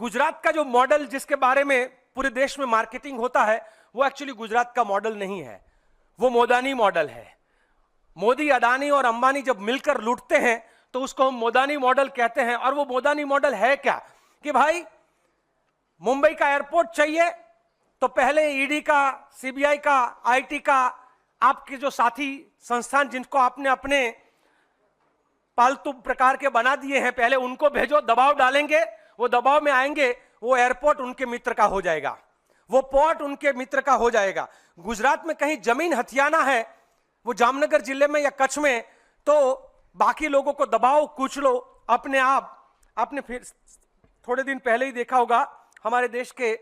गुजरात का जो मॉडल जिसके बारे में पूरे देश में मार्केटिंग होता है वो एक्चुअली गुजरात का मॉडल नहीं है, वो मोदानी मॉडल है। मोदी, अडानी और अंबानी जब मिलकर लूटते हैं तो उसको हम मोदानी मॉडल कहते हैं। और वो मोदानी मॉडल है क्या कि भाई मुंबई का एयरपोर्ट चाहिए तो पहले ईडी का, सीबीआई का, आईटी का, आपके जो साथी संस्थान जिनको आपने अपने पालतू प्रकार के बना दिए हैं, पहले उनको भेजो, दबाव डालेंगे, वो दबाव में आएंगे, वो एयरपोर्ट उनके मित्र का हो जाएगा, वो पोर्ट उनके मित्र का हो जाएगा। गुजरात में कहीं जमीन हथियाना है, वो जामनगर जिले में या कच्छ में, तो बाकी लोगों को दबाओ, कुचलो अपने आप। आपने फिर थोड़े दिन पहले ही देखा होगा, हमारे देश के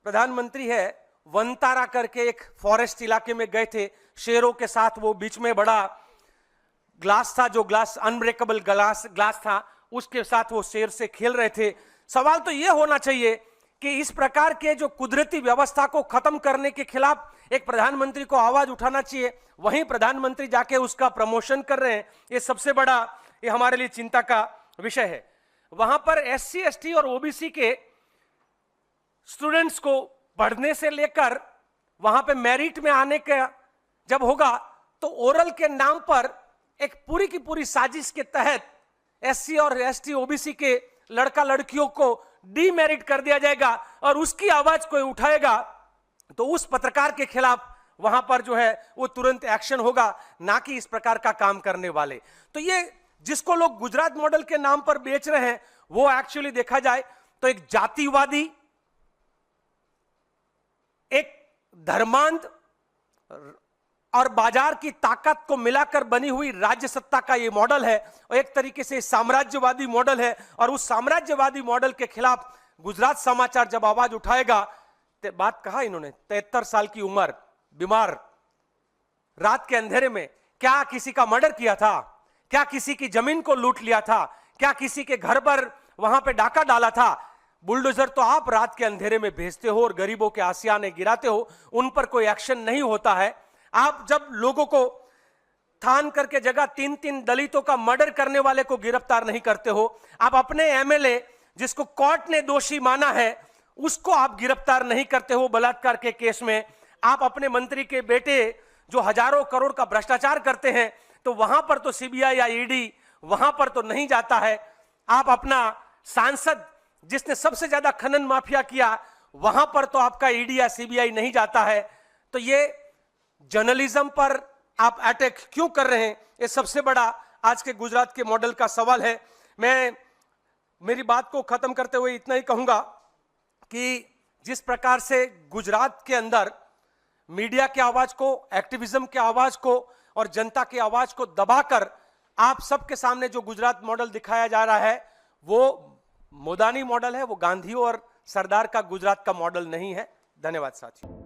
प्रधानमंत्री है वनतारा करके एक फॉरेस्ट इलाके में गए थे शेरों के साथ। वो बीच में बड़ा ग्लास था, जो ग्लास अनब्रेकेबल ग्लास था, उसके साथ वो शेर से खेल रहे थे। सवाल तो ये होना चाहिए कि इस प्रकार के जो कुदरती व्यवस्था को खत्म करने के खिलाफ एक प्रधानमंत्री को आवाज उठाना चाहिए, वहीं प्रधानमंत्री जाके उसका प्रमोशन कर रहे हैं। ये सबसे बड़ा, ये हमारे लिए चिंता का विषय है। वहां पर एससी, एसटी और ओबीसी के स्टूडेंट्स को पढ़ने से लेकर वहां पे मेरिट में आने का जब होगा तो ओरल के नाम पर एक पूरी की पूरी साजिश के तहत एससी और एसटी, ओबीसी के लड़का लड़कियों को डीमेरिट कर दिया जाएगा और उसकी आवाज कोई उठाएगा तो उस पत्रकार के खिलाफ वहां पर जो है वो तुरंत एक्शन होगा, ना कि इस प्रकार का काम करने वाले। तो ये जिसको लोग गुजरात मॉडल के नाम पर बेच रहे हैं वो एक्चुअली देखा जाए तो एक जातिवादी, एक धर्मांध और बाजार की ताकत को मिलाकर बनी हुई राज्य सत्ता का ये मॉडल है और एक तरीके से साम्राज्यवादी मॉडल है। और उस साम्राज्यवादी मॉडल के खिलाफ गुजरात समाचार जब आवाज उठाएगा, तो बात कहा इन्होंने, 73 साल की उम्र, बीमार, रात के अंधेरे में क्या किसी का मर्डर किया था, क्या किसी की जमीन को लूट लिया था, क्या किसी के घर पर वहां पे डाका डाला था? बुलडोजर तो आप रात के अंधेरे में भेजते हो और गरीबों के आसियाने गिराते हो, उन पर कोई एक्शन नहीं होता है। आप जब लोगों को थान करके जगह 3-3 दलितों का मर्डर करने वाले को गिरफ्तार नहीं करते हो, आप अपने एमएलए जिसको कोर्ट ने दोषी माना है उसको आप गिरफ्तार नहीं करते हो बलात्कार के केस में, आप अपने मंत्री के बेटे जो हजारों करोड़ का भ्रष्टाचार करते हैं तो वहां पर तो सीबीआई या ईडी वहां पर तो नहीं जाता है, आप अपना सांसद जिसने सबसे ज्यादा खनन माफिया किया वहां पर तो आपका ईडी या सीबीआई नहीं जाता है। तो ये जर्नलिज्म पर आप अटैक क्यों कर रहे हैं, ये सबसे बड़ा आज के गुजरात के मॉडल का सवाल है। मैं मेरी बात को खत्म करते हुए इतना ही कहूंगा कि जिस प्रकार से गुजरात के अंदर मीडिया की आवाज को, एक्टिविज्म की आवाज को और जनता की आवाज को दबाकर आप सबके सामने जो गुजरात मॉडल दिखाया जा रहा है वो मोदानी मॉडल है, वो गांधी और सरदार का गुजरात का मॉडल नहीं है। धन्यवाद साथियों।